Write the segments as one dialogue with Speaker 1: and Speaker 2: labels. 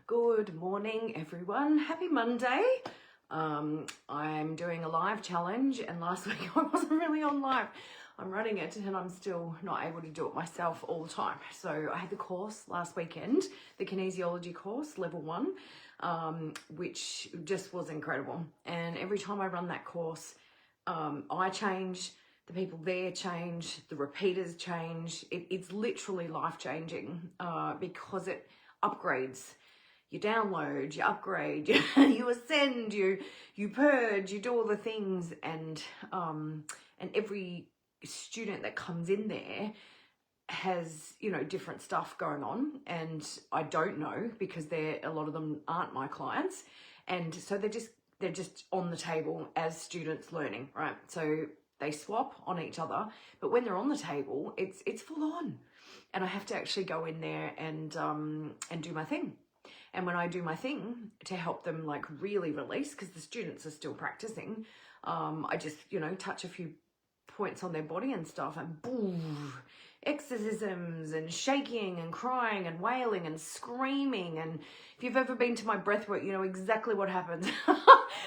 Speaker 1: Good morning, everyone. Happy Monday. I'm doing a live challenge, and last week I wasn't really on live. I'm running it and I'm still not able to do it myself all the time. So I had the course last weekend, the kinesiology course, level 1, which just was incredible. And every time I run that course, I change, the people there change, the repeaters change. It's literally life-changing because it upgrades. You download, you upgrade, you ascend, you purge, you do all the things, and every student that comes in there has, you know, different stuff going on, and I don't know because a lot of them aren't my clients, and so they're just on the table as students learning, right? So they swap on each other, but when they're on the table, it's full on, and I have to actually go in there and do my thing. And when I do my thing to help them like really release, because the students are still practicing, I just, you know, touch a few points on their body and stuff, and boom, exorcisms and shaking and crying and wailing and screaming. And if you've ever been to my breathwork, you know exactly what happens.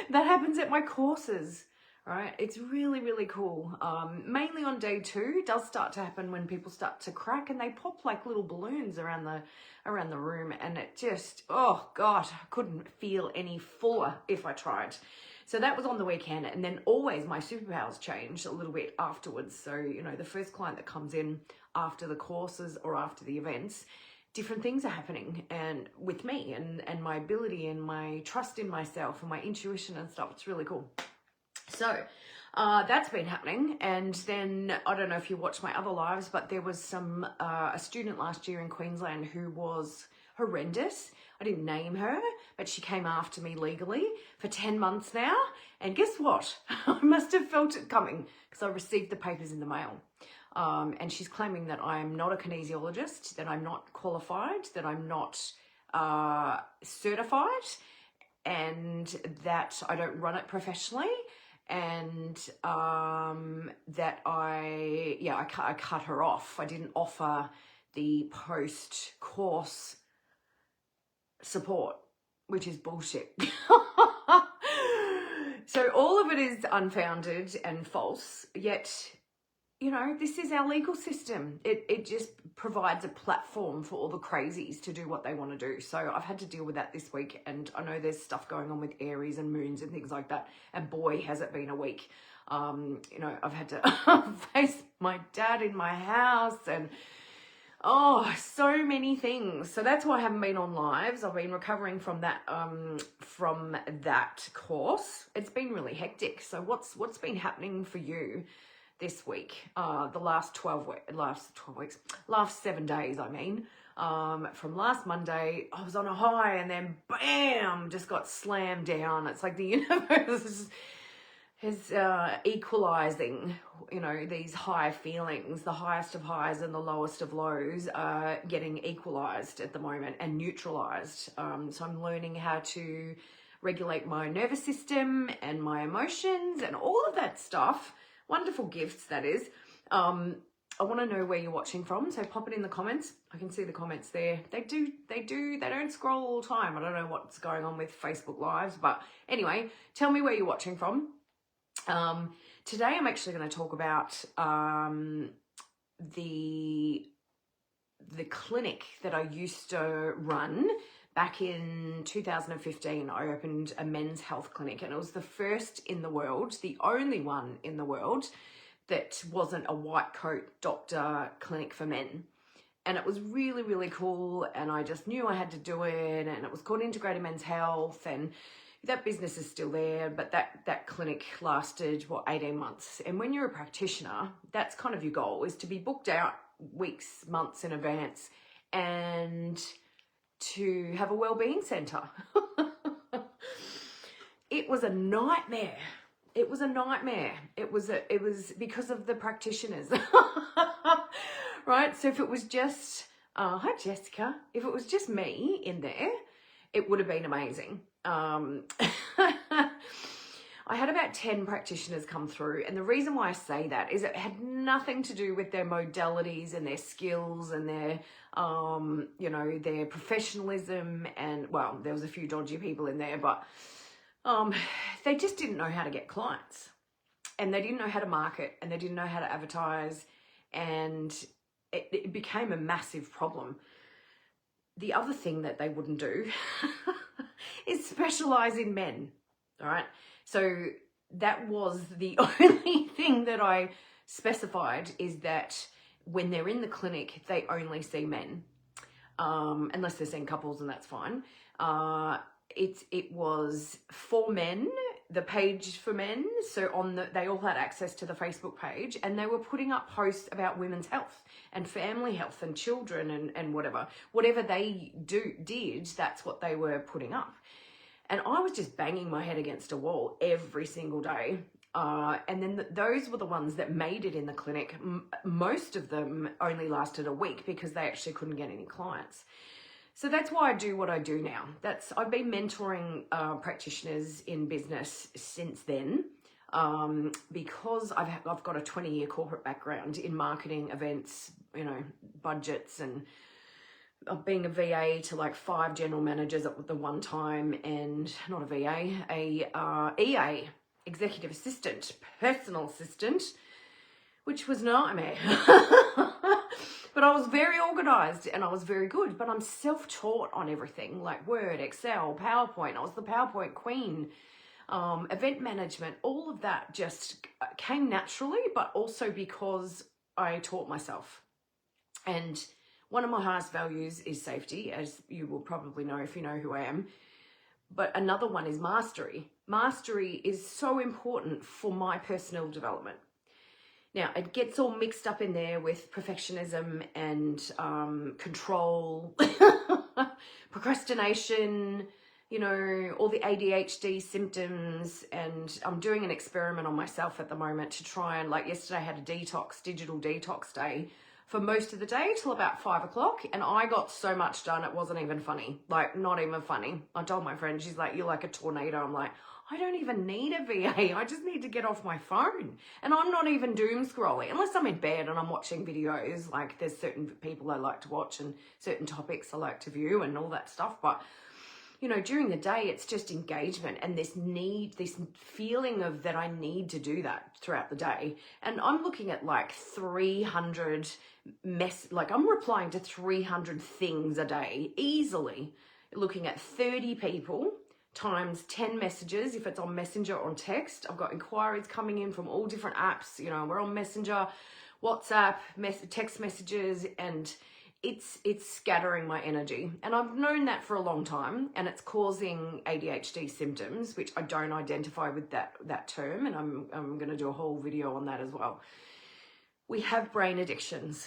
Speaker 1: That happens at my courses. Right, it's really, really cool. Mainly on day 2, it does start to happen when people start to crack and they pop like little balloons around the room, and it just, oh God, I couldn't feel any fuller if I tried. So that was on the weekend, and then always my superpowers change a little bit afterwards. So, you know, the first client that comes in after the courses or after the events, different things are happening and with me and my ability and my trust in myself and my intuition and stuff. It's really cool. So that's been happening. And then I don't know if you watched my other lives, but there was a student last year in Queensland who was horrendous. I didn't name her, but she came after me legally for 10 months now. And guess what? I must have felt it coming because I received the papers in the mail. And she's claiming that I'm not a kinesiologist, that I'm not qualified, that I'm not certified, and that I don't run it professionally. And that I cut her off. I didn't offer the post-course support, which is bullshit. So all of it is unfounded and false, yet, you know, this is our legal system. It just provides a platform for all the crazies to do what they want to do. So I've had to deal with that this week, and I know there's stuff going on with Aries and moons and things like that, and boy, has it been a week. You know, I've had to face my dad in my house, and so many things. So that's why I haven't been on lives. I've been recovering from that course. It's been really hectic. So what's been happening for you this week, the last 7 days, I mean. From last Monday, I was on a high, and then bam, just got slammed down. It's like the universe is equalizing, you know, these high feelings. The highest of highs and the lowest of lows are getting equalized at the moment and neutralized. So I'm learning how to regulate my nervous system and my emotions and all of that stuff. Wonderful gifts, that is. I want to know where you're watching from, so pop it in the comments. I can see the comments there. They don't scroll all the time. I don't know what's going on with Facebook Lives, but anyway, tell me where you're watching from. Today I'm actually going to talk about the clinic that I used to run. Back in 2015, I opened a men's health clinic, and it was the first in the world, the only one in the world that wasn't a white coat doctor clinic for men. And it was really, really cool, and I just knew I had to do it, and it was called Integrated Men's Health, and that business is still there, but that clinic lasted, 18 months. And when you're a practitioner, that's kind of your goal, is to be booked out weeks, months in advance, and to have a wellbeing centre. It was a nightmare. It was a nightmare. It was because of the practitioners. Right? So if it was just, hi Jessica, if it was just me in there, it would have been amazing. I had about 10 practitioners come through, and the reason why I say that is it had nothing to do with their modalities and their skills and their, you know, their professionalism, and well, there was a few dodgy people in there, but they just didn't know how to get clients, and they didn't know how to market, and they didn't know how to advertise, and it became a massive problem. The other thing that they wouldn't do is specialize in men, all right? So that was the only thing that I specified, is that when they're in the clinic, they only see men, unless they're seeing couples, and that's fine. It was for men, the page for men. So they all had access to the Facebook page, and they were putting up posts about women's health and family health and children and whatever they did, that's what they were putting up. And I was just banging my head against a wall every single day. And then those were the ones that made it in the clinic. Most of them only lasted a week because they actually couldn't get any clients. So that's why I do what I do now. I've been mentoring practitioners in business since then, because I've got a 20-year corporate background in marketing, events, you know, budgets, and being a VA to like 5 general managers at the one time, and not a VA, EA, executive assistant, personal assistant, which was a nightmare. But I was very organized and I was very good, but I'm self-taught on everything like Word, Excel, PowerPoint. I was the PowerPoint queen. Event management, all of that just came naturally, but also because I taught myself. And one of my highest values is safety, as you will probably know if you know who I am. But another one is mastery. Mastery is so important for my personal development. Now, it gets all mixed up in there with perfectionism and control, procrastination, you know, all the ADHD symptoms. And I'm doing an experiment on myself at the moment to try and, like yesterday I had a digital detox day for most of the day till about 5 o'clock. And I got so much done, it wasn't even funny. Like, not even funny. I told my friend, she's like, you're like a tornado. I'm like, I don't even need a VA. I just need to get off my phone. And I'm not even doom scrolling unless I'm in bed and I'm watching videos. Like, there's certain people I like to watch and certain topics I like to view and all that stuff. But, you know, during the day, it's just engagement and this feeling of that I need to do that throughout the day. And I'm looking at like 300 I'm replying to 300 things a day easily, looking at 30 people times 10 messages if it's on Messenger or on text. I've got inquiries coming in from all different apps. You know, we're on Messenger, WhatsApp, text messages, and it's scattering my energy. And I've known that for a long time, and it's causing ADHD symptoms, which I don't identify with that term, and I'm going to do a whole video on that as well. We have brain addictions.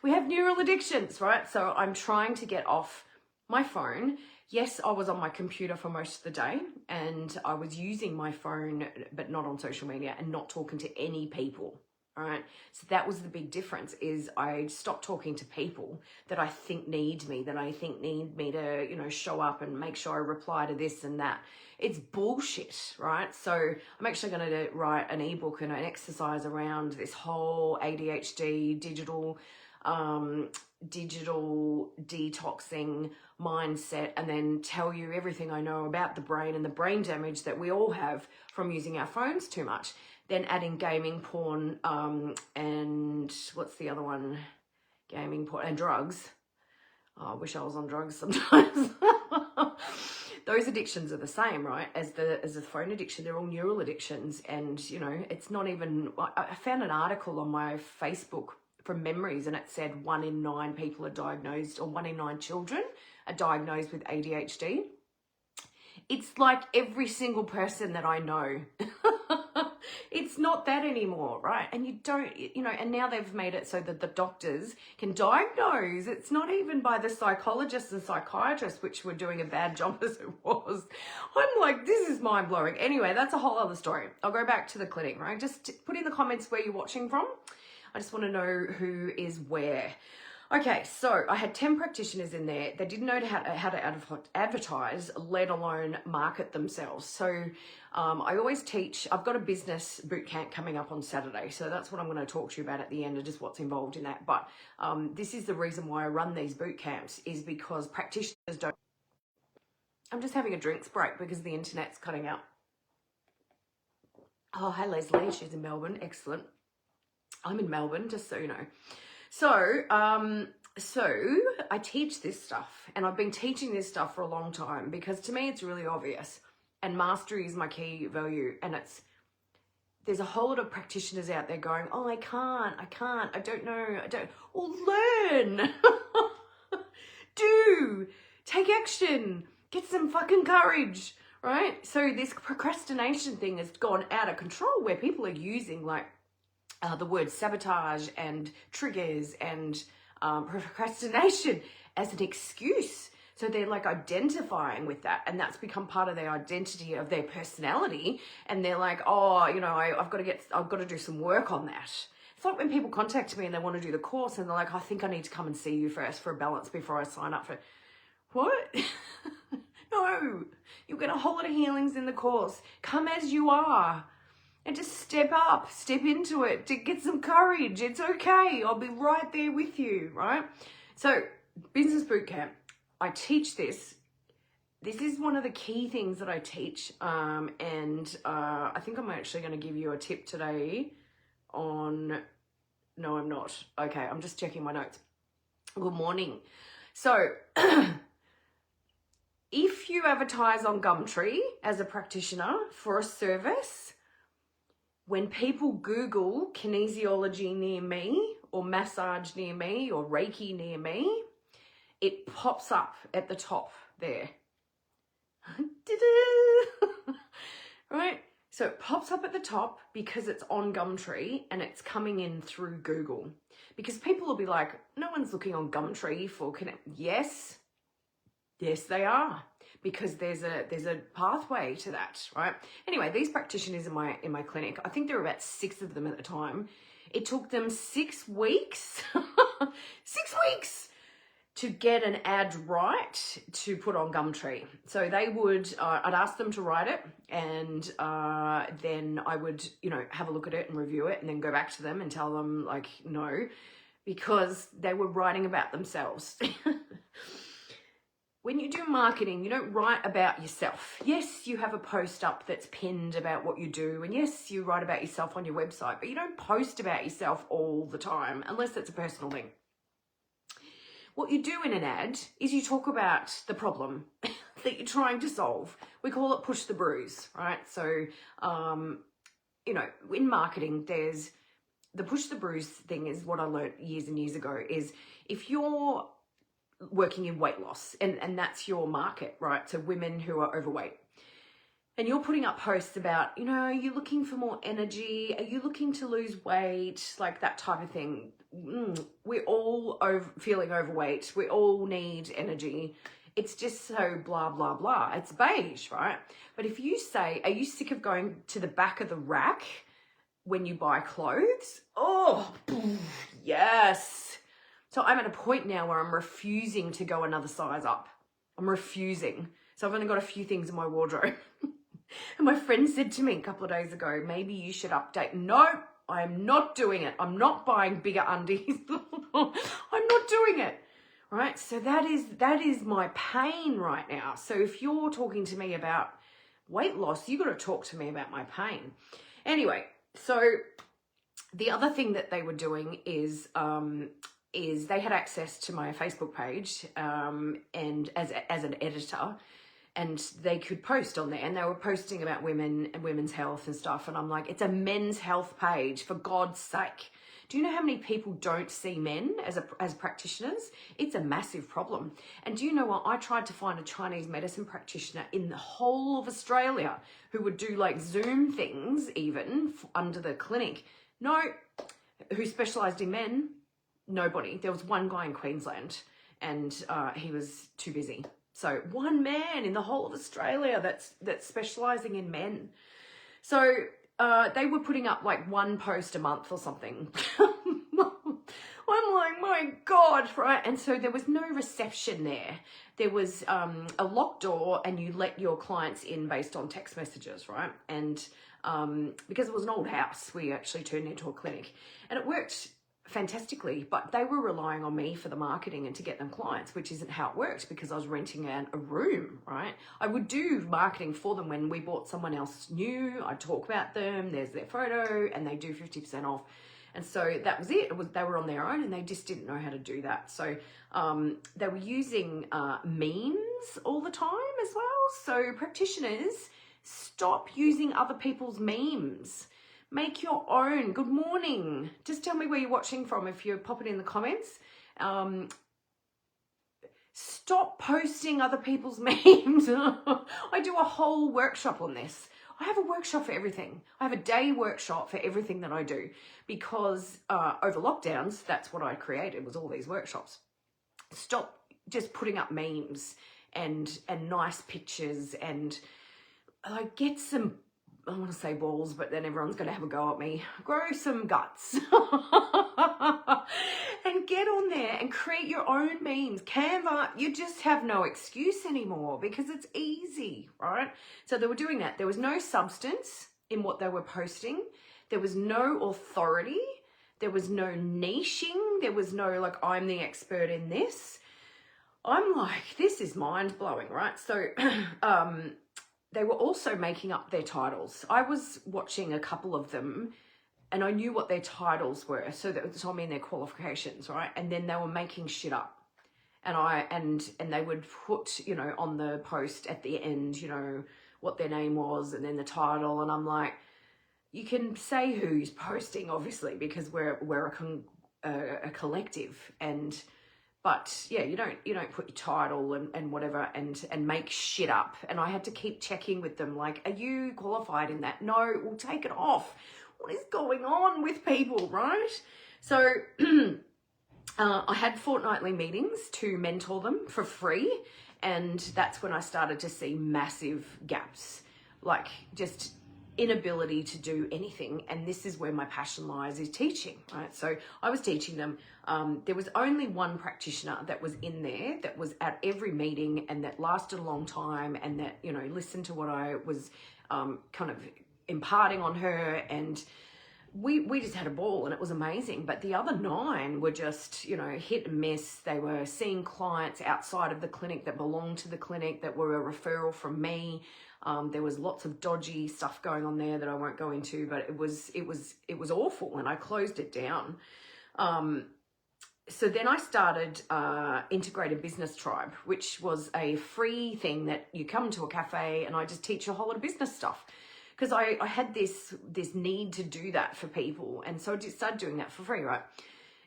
Speaker 1: We have neural addictions, right? So I'm trying to get off my phone. Yes, I was on my computer for most of the day, and I was using my phone, but not on social media and not talking to any people. All right. So that was the big difference, is I stopped talking to people that I think need me, that I think need me to, you know, show up and make sure I reply to this and that. It's bullshit, right? So I'm actually going to write an ebook and an exercise around this whole ADHD, digital detoxing mindset, and then tell you everything I know about the brain and the brain damage that we all have from using our phones too much. Then adding gaming, porn, and what's the other one? Gaming, porn, and drugs. Oh, I wish I was on drugs sometimes. Those addictions are the same, right? As the phone addiction, they're all neural addictions. And, you know, it's not even, I found an article on my Facebook from Memories, and it said 1 in 9 people are diagnosed, or 1 in 9 children are diagnosed with ADHD. It's like every single person that I know. It's not that anymore, right? And you don't, you know, and now they've made it so that the doctors can diagnose. It's not even by the psychologists and psychiatrists, which were doing a bad job as it was. I'm like, this is mind blowing. Anyway, that's a whole other story. I'll go back to the clinic, right? Just put in the comments where you're watching from. I just want to know who is where. Okay, so I had 10 practitioners in there. They didn't know how to advertise, let alone market themselves. So I always teach, I've got a business boot camp coming up on Saturday. So that's what I'm going to talk to you about at the end, and just what's involved in that. But this is the reason why I run these boot camps, is because practitioners don't. I'm just having a drinks break because the internet's cutting out. Oh, hi Leslie, she's in Melbourne. Excellent. I'm in Melbourne, just so you know. So I teach this stuff, and I've been teaching this stuff for a long time because to me it's really obvious, and mastery is my key value. And there's a whole lot of practitioners out there going, oh, I don't know. Well, learn. Take action, get some fucking courage, right? So this procrastination thing has gone out of control, where people are using like the word sabotage and triggers and procrastination as an excuse. So they're like identifying with that, and that's become part of their identity, of their personality. And they're like, oh, you know, I've got to do some work on that. It's like when people contact me and they want to do the course, and they're like, I think I need to come and see you first for a balance before I sign up for it. What? No, you'll get a whole lot of healings in the course. Come as you are. And just step up, step into it, to get some courage. It's okay. I'll be right there with you, right? So, Business Bootcamp, I teach this. This is one of the key things that I teach. And I think I'm actually going to give you a tip today on... No, I'm not. Okay, I'm just checking my notes. Good morning. So, if you advertise on Gumtree as a practitioner for a service, when people Google kinesiology near me, or massage near me, or Reiki near me, it pops up at the top there. Right? So it pops up at the top because it's on Gumtree and it's coming in through Google. Because people will be like, no one's looking on Gumtree for Yes, they are. Because there's a pathway to that, right? Anyway, these practitioners in my clinic, I think there were about 6 of them at the time. It took them 6 weeks, 6 weeks to get an ad right to put on Gumtree. So they would, I'd ask them to write it, and then I would, you know, have a look at it and review it, and then go back to them and tell them like, no, because they were writing about themselves. When you do marketing, you don't write about yourself. Yes, you have a post up that's pinned about what you do, and yes, you write about yourself on your website, but you don't post about yourself all the time, unless it's a personal thing. What you do in an ad is you talk about the problem that you're trying to solve. We call it push the bruise, right? So, you know, in marketing, there's the push the bruise thing is what I learned years and years ago, is if you're working in weight loss, and that's your market, right? So women who are overweight, and you're putting up posts about, you know, are you looking for more energy? Are you looking to lose weight? Like that type of thing. We're all feeling overweight. We all need energy. It's just so blah, blah, blah. It's beige, right? But if you say, are you sick of going to the back of the rack when you buy clothes? Oh, yes. So I'm at a point now where I'm refusing to go another size up. I'm refusing. So I've only got a few things in my wardrobe. And my friend said to me a couple of days ago, maybe you should update. No, I'm not doing it. I'm not buying bigger undies. I'm not doing it. Right? So that is my pain right now. So if you're talking to me about weight loss, you got to talk to me about my pain. Anyway, so the other thing that they were doing is they had access to my Facebook page and as an editor, and they could post on there, and they were posting about women and women's health and stuff. And I'm like, it's a men's health page, for God's sake. Do you know how many people don't see men as practitioners? It's a massive problem. And do you know what? I tried to find a Chinese medicine practitioner in the whole of Australia who would do like Zoom things even under the clinic. No, who specialised in men. Nobody. There was one guy in Queensland, and he was too busy. So one man in the whole of Australia that's specialising in men. So they were putting up like one post a month or something. I'm like, my God, right? And so there was no reception there. There was a locked door, and you let your clients in based on text messages, right? And because it was an old house, we actually turned it into a clinic, and it worked fantastically, but they were relying on me for the marketing and to get them clients, which isn't how it worked, because I was renting a room, right? I would do marketing for them when we bought someone else new. I'd talk about them, there's their photo, and they do 50% off. And so that was it. They were on their own, and they just didn't know how to do that. So they were using memes all the time as well. So practitioners, stop using other people's memes. Make your own. Good morning. Just tell me where you're watching from if you pop it in the comments. Stop posting other people's memes. I do a whole workshop on this. I have a workshop for everything. I have a day workshop for everything that I do, because over lockdowns, that's what I created, was all these workshops. Stop just putting up memes and nice pictures, and like get some, I want to say balls, but then everyone's going to have a go at me. Grow some guts and get on there and create your own memes. Canva, you just have no excuse anymore because it's easy, right? So they were doing that. There was no substance in what they were posting. There was no authority. There was no niching. There was no like, I'm the expert in this. I'm like, this is mind blowing, right? So, they were also making up their titles. I was watching a couple of them, and I knew what their titles were. So that told me in their qualifications, right? And then they were making shit up. And they would put, you know, on the post at the end, you know, what their name was and then the title. And I'm like, you can say who's posting, obviously, because we're a collective. But yeah, you don't put your title and whatever and make shit up. And I had to keep checking with them, like, are you qualified in that? No, we'll take it off. What is going on with people, right? So I had fortnightly meetings to mentor them for free. And that's when I started to see massive gaps, like just inability to do anything. And this is where my passion lies, is teaching, right? So I was teaching them. There was only one practitioner that was in there, that was at every meeting and that lasted a long time, and that, you know, listened to what I was kind of imparting on her, and we just had a ball, and it was amazing. But the other 9 were just, you know, hit and miss. They were seeing clients outside of the clinic that belonged to the clinic, that were a referral from me. There was lots of dodgy stuff going on there that I won't go into, but it was awful, and I closed it down. So then I started Integrated Business Tribe, which was a free thing that you come to a cafe and I just teach a whole lot of business stuff, because I had this need to do that for people. And so I just started doing that for free, right?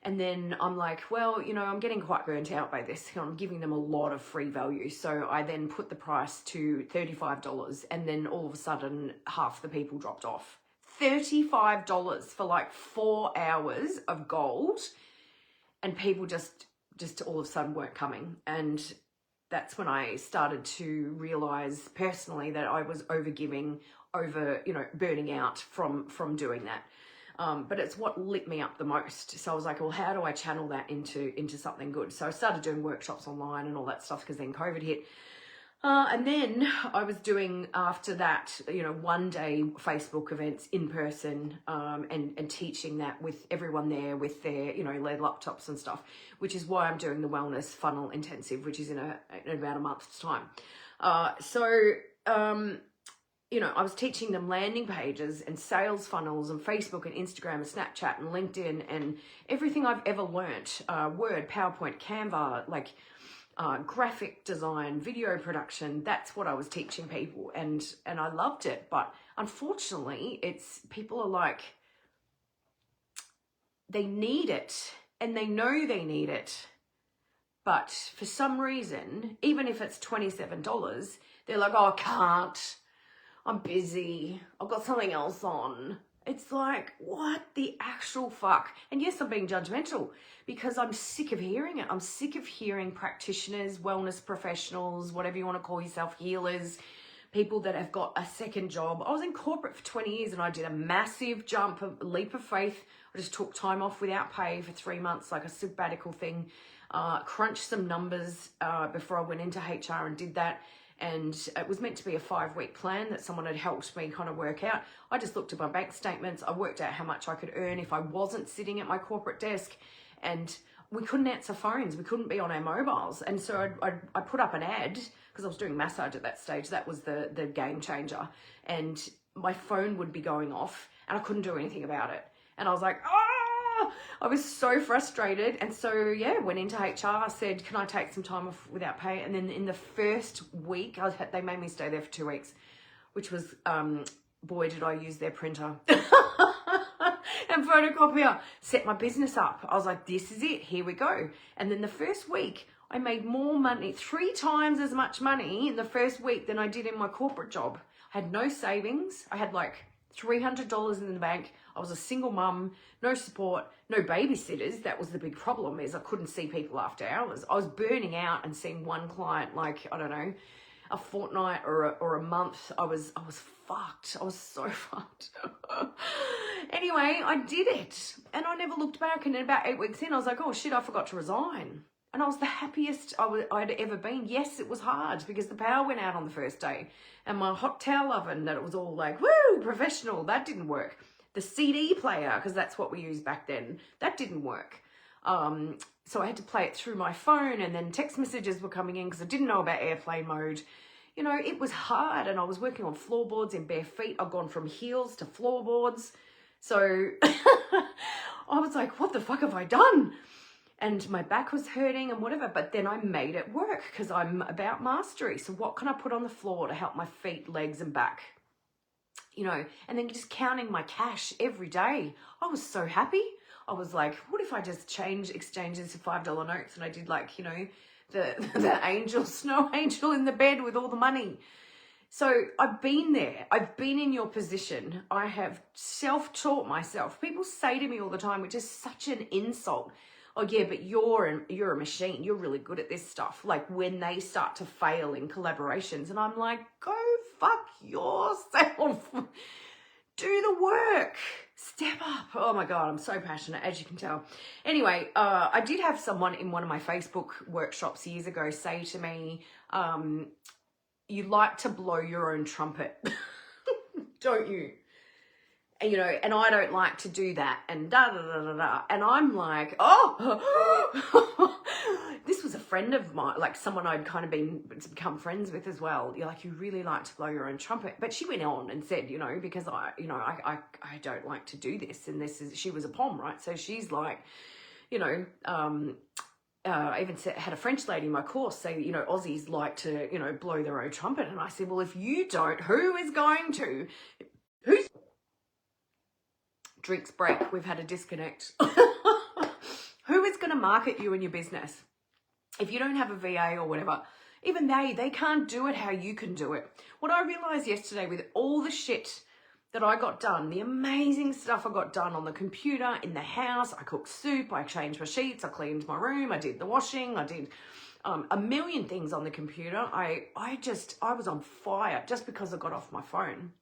Speaker 1: And then I'm like, well, you know, I'm getting quite burnt out by this. I'm giving them a lot of free value. So I then put the price to $35, and then all of a sudden half the people dropped off. $35 for like 4 hours of gold, and people just all of a sudden weren't coming. And that's when I started to realize personally that I was overgiving, burning out from doing that. But it's what lit me up the most. So I was like, well, how do I channel that into something good? So I started doing workshops online and all that stuff, because then COVID hit. And then I was doing, after that, you know, 1-day Facebook events in person, and teaching that with everyone there with their, you know, their laptops and stuff, which is why I'm doing the Wellness Funnel Intensive, which is in about a month's time. You know, I was teaching them landing pages and sales funnels and Facebook and Instagram and Snapchat and LinkedIn and everything I've ever learnt, Word, PowerPoint, Canva, like graphic design, video production. That's what I was teaching people, and I loved it. But unfortunately, people are like, they need it and they know they need it, but for some reason, even if it's $27, they're like, oh, I can't. I'm busy. I've got something else on. It's like, what the actual fuck? And yes, I'm being judgmental because I'm sick of hearing it. I'm sick of hearing practitioners, wellness professionals, whatever you want to call yourself, healers, people that have got a second job. I was in corporate for 20 years and I did a massive jump, a leap of faith. I just took time off without pay for 3 months, like a sabbatical thing, crunched some numbers before I went into HR and did that. And it was meant to be a 5-week plan that someone had helped me kind of work out. I just looked at my bank statements. I worked out how much I could earn if I wasn't sitting at my corporate desk. And we couldn't answer phones. We couldn't be on our mobiles. And so I put up an ad because I was doing massage at that stage. That was the game changer. And my phone would be going off and I couldn't do anything about it. And I was like, I was so frustrated. And so, yeah, went into HR, said, can I take some time off without pay? And then in the first week, they made me stay there for 2 weeks, which was, boy, did I use their printer and photocopier, set my business up. I was like, this is it, here we go. And then the first week, I made more money, 3 times as much money in the first week than I did in my corporate job. I had no savings. I had like $300 in the bank. I was a single mum, no support, no babysitters. That was the big problem, is I couldn't see people after hours. I was burning out and seeing one client, like, I don't know, a fortnight or a month. I was fucked. I was so fucked. Anyway, I did it and I never looked back. And then about 8 weeks in, I was like, oh shit, I forgot to resign. And I was the happiest I'd ever been. Yes, it was hard because the power went out on the first day. And my hot towel oven, that it was all like, woo, professional, that didn't work. The CD player, because that's what we used back then, that didn't work. So I had to play it through my phone, and then text messages were coming in because I didn't know about airplane mode. You know, it was hard, and I was working on floorboards in bare feet. I've gone from heels to floorboards. So I was like, what the fuck have I done? And my back was hurting and whatever, but then I made it work because I'm about mastery. So what can I put on the floor to help my feet, legs and back? You know, and then just counting my cash every day. I was so happy. I was like, what if I just exchanges to $5 notes, and I did, like, you know, the angel, snow angel in the bed with all the money. So I've been there. I've been in your position. I have self-taught myself. People say to me all the time, which is such an insult, oh yeah, but you're a machine. You're really good at this stuff. Like when they start to fail in collaborations, and I'm like, go fuck yourself. Do the work. Step up. Oh my God, I'm so passionate, as you can tell. Anyway, I did have someone in one of my Facebook workshops years ago say to me, you like to blow your own trumpet, don't you? And, you know, and I don't like to do that, and da-da-da-da-da. And I'm like, oh, this was a friend of mine, like someone I'd kind of become friends with as well. You're like, you really like to blow your own trumpet. But she went on and said, you know, because I don't like to do this. And she was a POM, right? So she's like, you know, I even had a French lady in my course say, you know, Aussies like to, you know, blow their own trumpet. And I said, well, if you don't, who is going to? Who's... Drinks break. We've had a disconnect. Who is going to market you and your business? If you don't have a VA or whatever, even they can't do it how you can do it. What I realized yesterday with all the shit that I got done, the amazing stuff I got done on the computer, in the house, I cooked soup, I changed my sheets, I cleaned my room, I did the washing, I did a million things on the computer. I was on fire just because I got off my phone.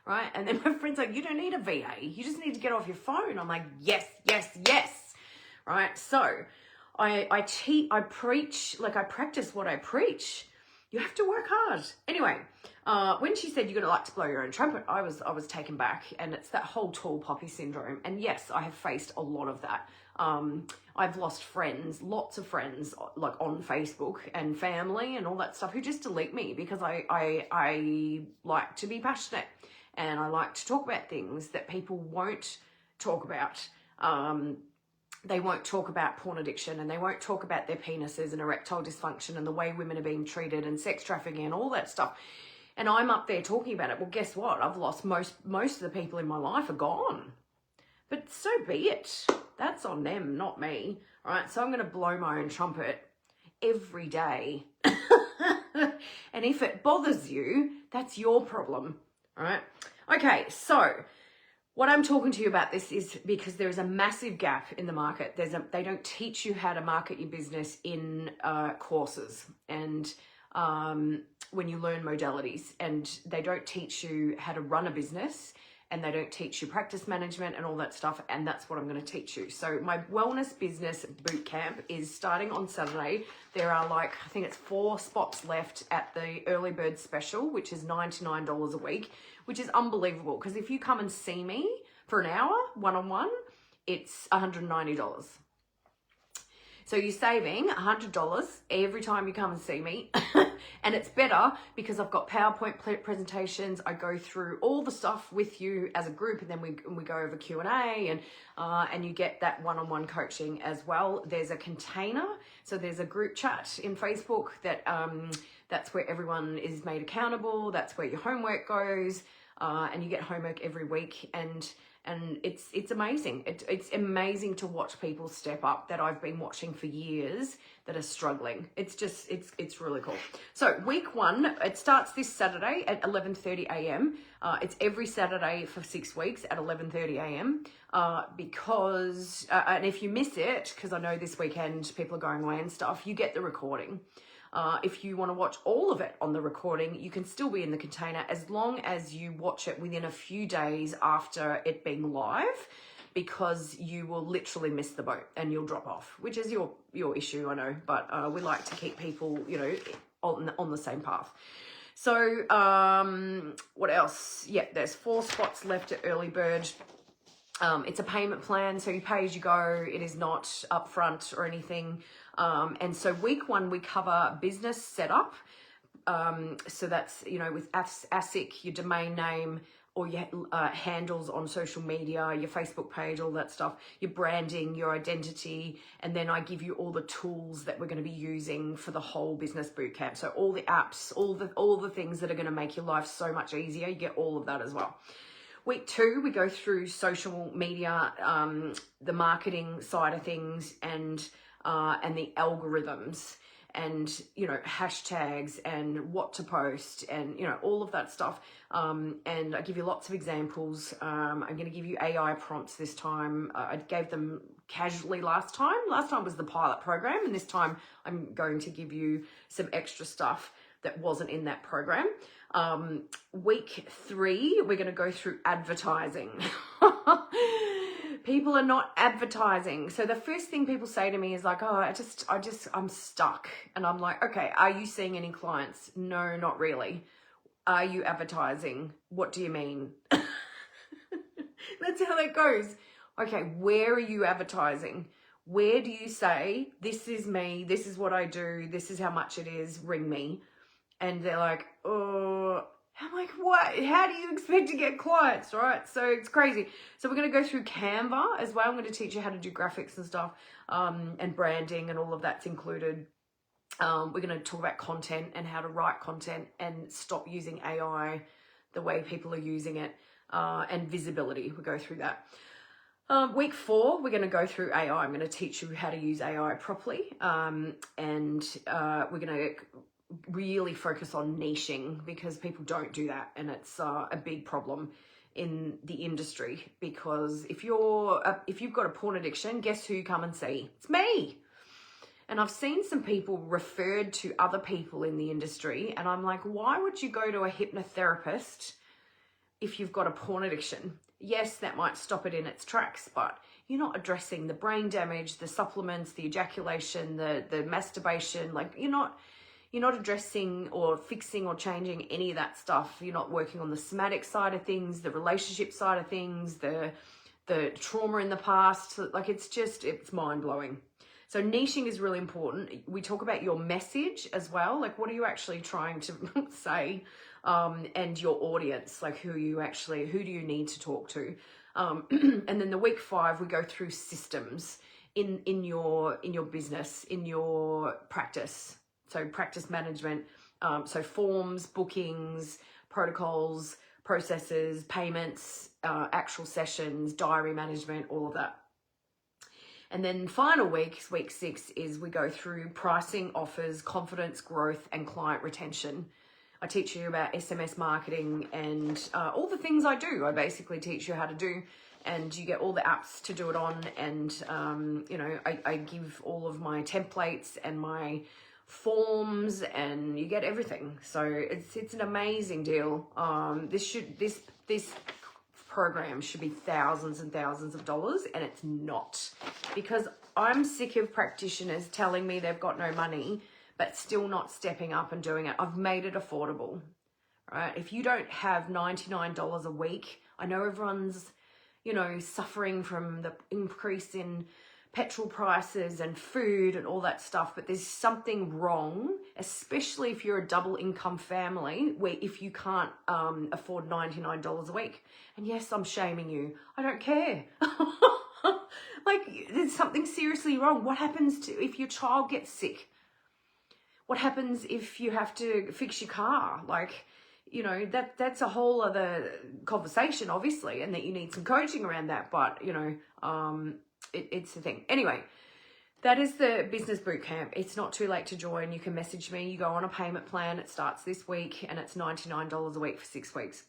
Speaker 1: Right? And then my friend's like, you don't need a VA. You just need to get off your phone. I'm like, yes, yes, yes. Right? So I preach, like I practice what I preach. You have to work hard. Anyway, when she said you're going to like to blow your own trumpet, I was taken back, and it's that whole tall poppy syndrome. And yes, I have faced a lot of that. I've lost friends, lots of friends, like on Facebook, and family and all that stuff, who just delete me because I like to be passionate. And I like to talk about things that people won't talk about. They won't talk about porn addiction, and they won't talk about their penises and erectile dysfunction and the way women are being treated and sex trafficking and all that stuff. And I'm up there talking about it. Well, guess what? I've lost most of the people in my life are gone. But so be it. That's on them, not me. All right, so I'm going to blow my own trumpet every day. And if it bothers you, that's your problem. All right. Okay. So what I'm talking to you about this is because there is a massive gap in the market. They don't teach you how to market your business in courses. And when you learn modalities, and they don't teach you how to run a business, and they don't teach you practice management and all that stuff, and that's what I'm going to teach you. So my wellness business boot camp is starting on Saturday. There are like, I think it's 4 spots left at the early bird special, which is $99 a week, which is unbelievable, because if you come and see me for an hour one-on-one, it's $190. So you're saving $100 every time you come and see me. And it's better because I've got PowerPoint presentations. I go through all the stuff with you as a group, and then we go over Q&A, and you get that one-on-one coaching as well. There's a container. So there's a group chat in Facebook that's where everyone is made accountable. That's where your homework goes. And you get homework every week, and it's amazing. It's amazing to watch people step up that I've been watching for years that are struggling. It's really cool. So week 1, it starts this Saturday at 11:30 a.m. It's every Saturday for 6 weeks at 11:30 a.m. Because and if you miss it, because I know this weekend people are going away and stuff, you get the recording. If you want to watch all of it on the recording, you can still be in the container as long as you watch it within a few days after it being live, because you will literally miss the boat and you'll drop off, which is your issue, I know, but we like to keep people, on the same path. So what else? Yeah, there's 4 spots left at early bird. It's a payment plan, so you pay as you go. It is not upfront or anything. And so week 1, we cover business setup. So that's, with ASIC, your domain name, or your handles on social media, your Facebook page, all that stuff, your branding, your identity. And then I give you all the tools that we're going to be using for the whole business bootcamp. So all the apps, all the things that are going to make your life so much easier, you get all of that as well. Week 2, we go through social media, the marketing side of things, and the algorithms, and hashtags, and what to post, and all of that stuff. And I give you lots of examples. I'm going to give you AI prompts this time. I gave them casually last time. Last time was the pilot program, and this time I'm going to give you some extra stuff that wasn't in that program. Week 3, we're going to go through advertising. People are not advertising. So the first thing people say to me is like, oh, I'm stuck. And I'm like, okay, are you seeing any clients? No, not really. Are you advertising? What do you mean? That's how that goes. Okay, where are you advertising? Where do you say, this is me, this is what I do, this is how much it is, ring me? And they're like, oh, I'm like, what? How do you expect to get clients, right? So it's crazy. So we're going to go through Canva as well. I'm going to teach you how to do graphics and stuff, and branding, and all of that's included. We're going to talk about content and how to write content and stop using AI the way people are using it, and visibility. We'll go through that. Week 4, we're going to go through AI. I'm going to teach you how to use AI properly, and we're going to really focus on niching, because people don't do that, and it's a big problem in the industry. Because if you've got a porn addiction, guess who you come and see? It's me. And I've seen some people referred to other people in the industry, and I'm like, why would you go to a hypnotherapist if you've got a porn addiction? Yes, that might stop it in its tracks, but you're not addressing the brain damage, the supplements, the ejaculation, the masturbation. Like, you're not addressing or fixing or changing any of that stuff. You're not working on the somatic side of things, the relationship side of things, the trauma in the past. Like, it's mind-blowing. So niching is really important. We talk about your message as well. Like, what are you actually trying to say? And your audience, like who do you need to talk to? And then the week 5, we go through systems in your business, in your practice. So practice management, so forms, bookings, protocols, processes, payments, actual sessions, diary management, all of that. And then final week 6, is we go through pricing, offers, confidence, growth, and client retention. I teach you about SMS marketing and all the things I do. I basically teach you how to do, and you get all the apps to do it on. And, I give all of my templates and my forms, and you get everything. So it's an amazing deal. This program should be thousands and thousands of dollars, and it's not, because I'm sick of practitioners telling me they've got no money but still not stepping up and doing it. I've made it affordable, right? If you don't have $99 a week, I know everyone's, you know, suffering from the increase in petrol prices and food and all that stuff, but there's something wrong, especially if you're a double income family, where if you can't afford $99 a week. And yes, I'm shaming you. I don't care. Like, there's something seriously wrong. What happens if your child gets sick? What happens if you have to fix your car? Like, you know, that's a whole other conversation, obviously, and that you need some coaching around that. But, you know, it's the thing. Anyway, that is the business bootcamp. It's not too late to join. You can message me. You go on a payment plan. It starts this week, and it's $99 a week for 6 weeks.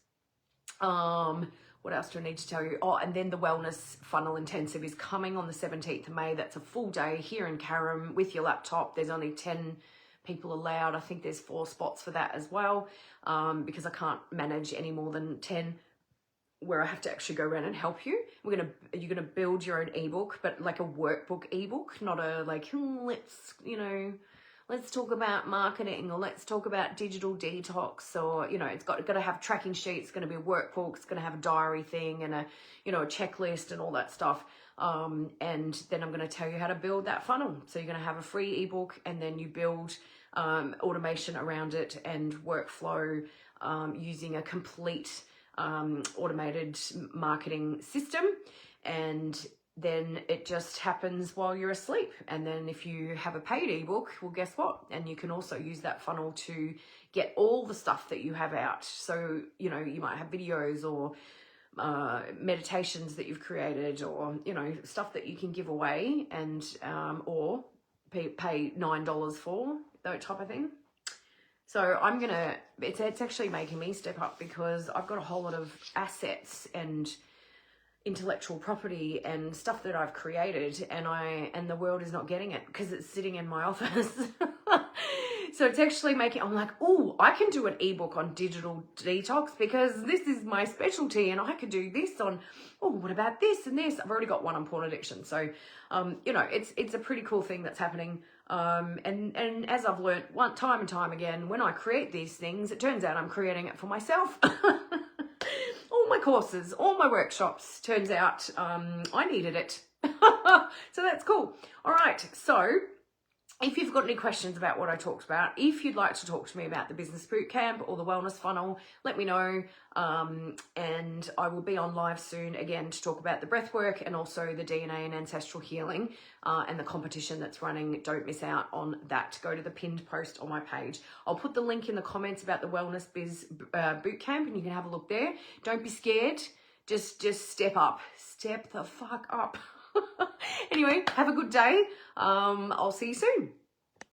Speaker 1: What else do I need to tell you? Oh, and then the Wellness Funnel Intensive is coming on the 17th of May. That's a full day here in Carrum with your laptop. There's only 10 people allowed. I think there's 4 spots for that as well, because I can't manage any more than 10 where I have to actually go around and help you. You're gonna build your own ebook, but like a workbook ebook, not a like, let's talk about marketing, or let's talk about digital detox, or, you know, it's got to have tracking sheets, it's going to be a workbook, it's going to have a diary thing and a checklist and all that stuff. And then I'm going to tell you how to build that funnel. So you're going to have a free ebook, and then you build automation around it and workflow using a complete automated marketing system. And then it just happens while you're asleep. And then if you have a paid ebook, well, guess what? And you can also use that funnel to get all the stuff that you have out. So, you know, you might have videos or meditations that you've created, or, you know, stuff that you can give away, and or pay $9 for, that type of thing. So it's actually making me step up, because I've got a whole lot of assets and intellectual property and stuff that I've created, and the world is not getting it because it's sitting in my office. So it's actually I'm like, oh, I can do an ebook on digital detox, because this is my specialty, and I could do this on, oh, what about this and this? I've already got one on porn addiction. So, you know, it's a pretty cool thing that's happening. And as I've learned time and time again, when I create these things, it turns out I'm creating it for myself. All my courses, all my workshops, turns out I needed it. So that's cool. All right, so if you've got any questions about what I talked about, if you'd like to talk to me about the Business Bootcamp or the Wellness Funnel, let me know. And I will be on live soon again to talk about the breathwork and also the DNA and ancestral healing and the competition that's running. Don't miss out on that. Go to the pinned post on my page. I'll put the link in the comments about the Wellness Biz Bootcamp, and you can have a look there. Don't be scared. Just step up. Step the fuck up. Anyway, have a good day. I'll see you soon.